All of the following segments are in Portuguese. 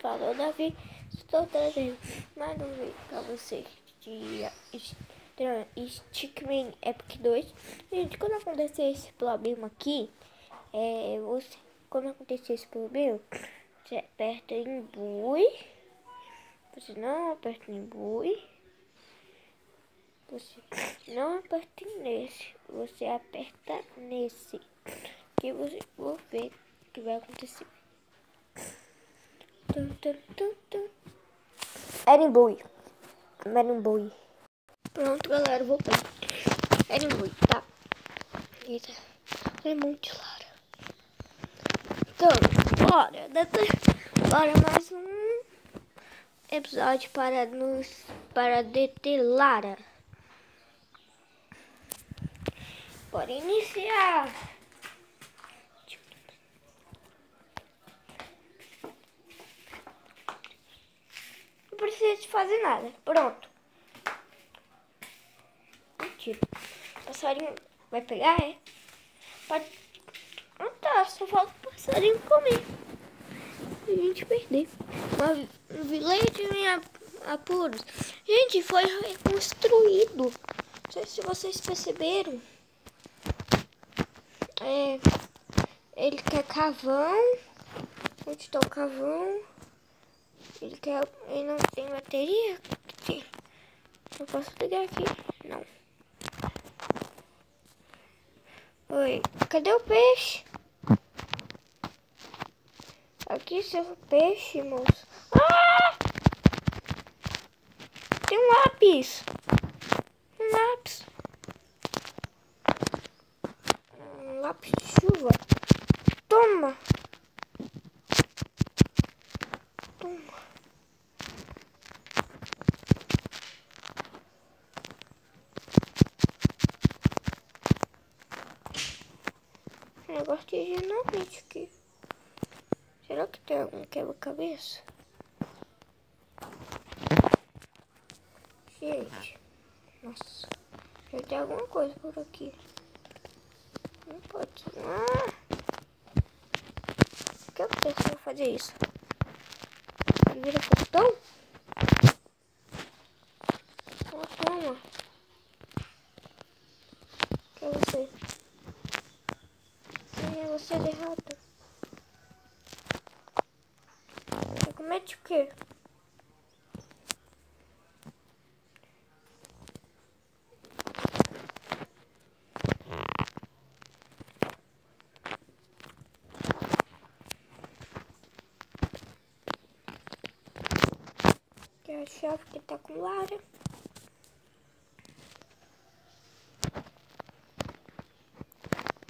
falou, Davi, estou trazendo mais um vídeo pra vocês de Stickman Epic 2. Gente, quando acontecer esse problema aqui, quando acontecer esse problema, você aperta em bui, você não aperta em bui, você não aperta nesse, você aperta nesse, que você vou ver o que vai acontecer. Era em bui. Pronto, galera, voltei. Era em bui, tá? Eita, é muito Lara. Então, bora mais um episódio para deter Lara. Bora iniciar. Não precisa de fazer nada. Pronto. Mentira. O passarinho vai pegar, é? Pode. Não tá, só falta o passarinho comer. E a gente perder. Um vilejo em apuros. Gente, foi reconstruído. Não sei se vocês perceberam. Ele quer carvão. Onde está o carvão? Ele não tem bateria? Sim. Eu posso ligar aqui? Não. Oi, cadê o peixe? Aqui seu peixe, moço. Ah! Tem um lápis. Um lápis de chuva. Toma. Negócio de dinamite aqui. Será que tem algum quebra-cabeça? Gente, nossa, já tem alguma coisa por aqui. Não pode ser. O que acontece se eu fazer isso? Ele vira portão? Toma. Que é você? Quem é você, derrota? Comete o quê? Que é a chave que tá com Lara.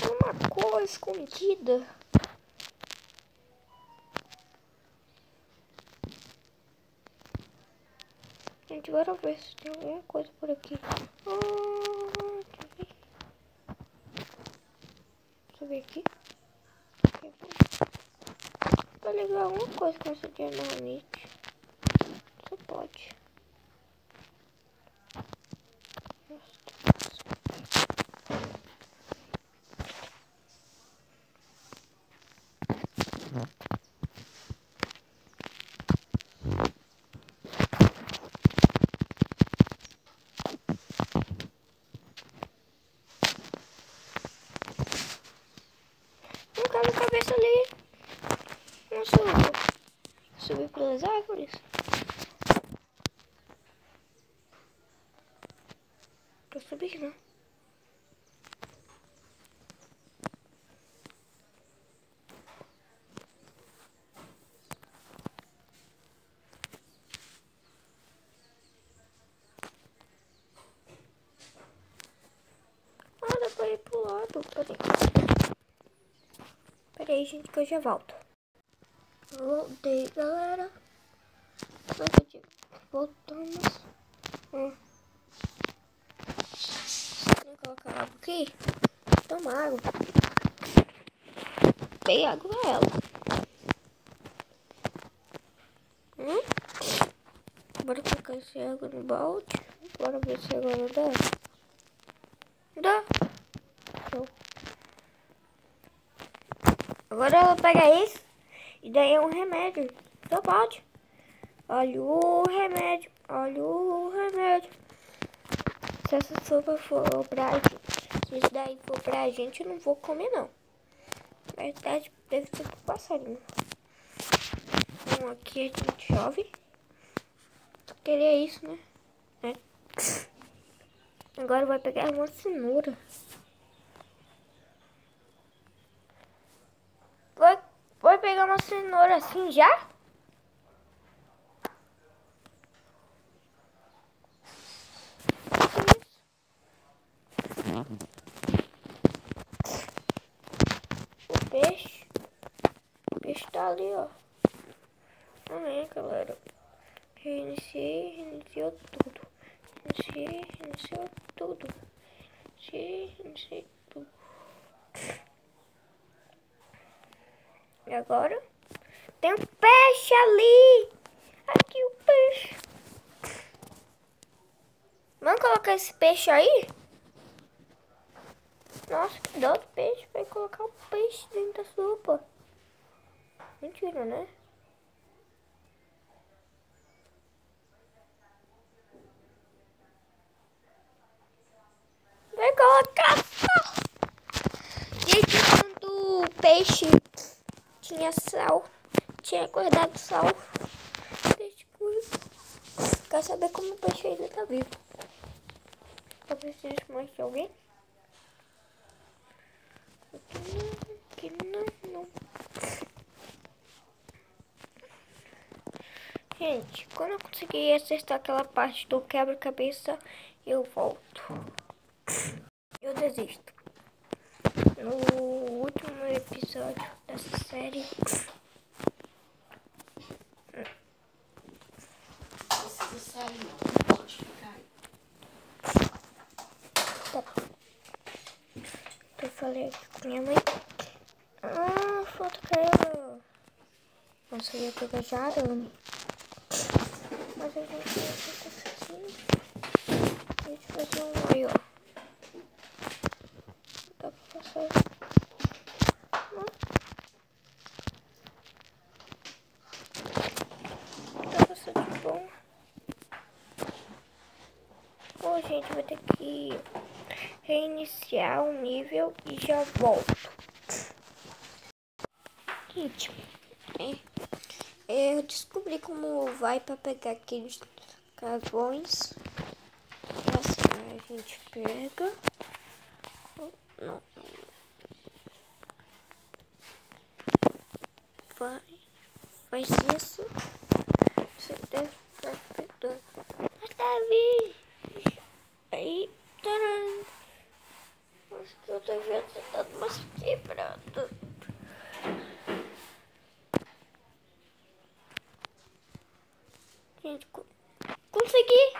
Tem uma coisa escondida. Gente, bora ver se tem alguma coisa por aqui. Deixa eu ver aqui. Pra ligar alguma coisa com essa dinamite. Só pode. Não cabe a cabeça ali. Não subo. Subir pelas árvores. Tô subindo. Dá pra ir pro lado. Peraí, gente, que eu já volto. Voltei, galera. Voltamos. Vou colocar água aqui. Toma água. Bem água a ela. Bora colocar essa água no balde. Bora ver se agora dá. Dá. Então. Agora ela pega isso e daí é um remédio. Só pode. Olha o remédio. Olha o remédio. Se essa sopa for pra gente, se isso daí for pra gente, eu não vou comer, não. Na verdade, deve ser pro passarinho. Então, aqui a gente chove. Queria isso, né? Agora vai pegar uma cenoura. Vai pegar uma cenoura assim já? O peixe. O peixe tá ali, ó. Amém, galera. Reiniciou tudo. Reiniciou tudo. Reiniciei tudo. E agora? Tem um peixe ali. Aqui o peixe. Vamos colocar esse peixe aí? Nossa, que dó do peixe. Vai colocar o peixe dentro da sopa. Mentira, né? Vai colocar sal. Gente, quando o peixe tinha sal, tinha guardado sal. Quer saber como o peixe ainda tá vivo? Eu preciso mais de alguém? Aqui não. Gente, quando eu conseguir acertar aquela parte do quebra-cabeça, eu volto. Eu desisto. No último episódio dessa série. Precisa sair, não pode ficar aí. Tá. Eu falei aqui com minha mãe. Falta caiu. Nossa, eu ia pegar já arame. Mas a gente vai fazer assim. A gente vai fazer um aí, ó. Dá pra passar. Dá pra passar de bom. Bom, gente, vai ter que reiniciar o nível e já volto. Gente, eu descobri como vai pra pegar aqueles carvões. Assim, a gente pega. Não. Faz isso. Você deve estar pegando. Mas Davi! Aí, taran. Acho que eu devia ter dado umas quebradas. Gente, consegui!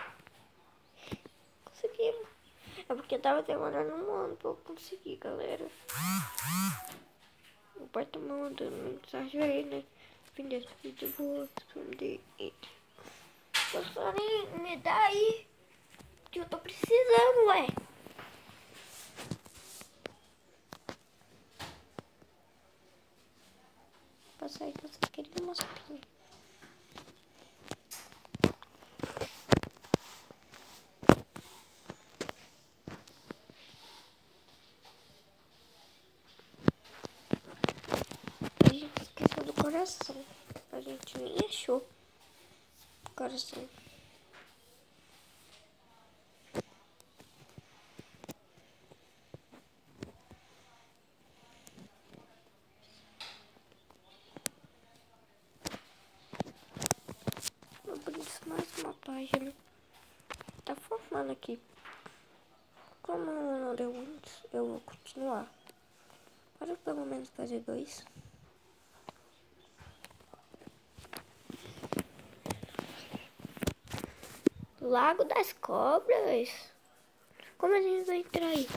Conseguimos. É porque tava demorando um ano pra eu conseguir, galera. O pai tá mandando mensagem aí, né? Fim desse vídeo, vou responder ele. Passarinho, me dá aí. Que eu tô precisando, ué. Passa aí, passa aquele mosquinho. A gente esqueceu do coração. A gente nem achou o coração. Vou abrir mais uma página. Tá formando aqui. Como não deu antes, eu vou continuar. Para pelo menos fazer 2. Lago das Cobras? Como a gente vai entrar aí?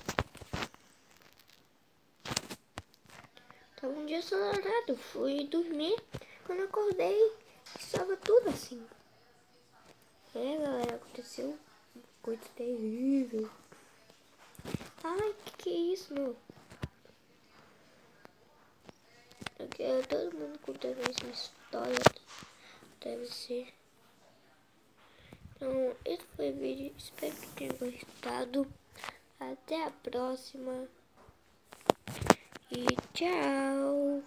Tava um dia ensolarado. Fui dormir. Quando acordei, estava tudo assim. Galera, aconteceu uma coisa terrível. Ai, que é isso, meu? Eu quero todo mundo contando essa história. deve ser. Então, esse foi o vídeo. Espero que tenham gostado. Até a próxima. E tchau.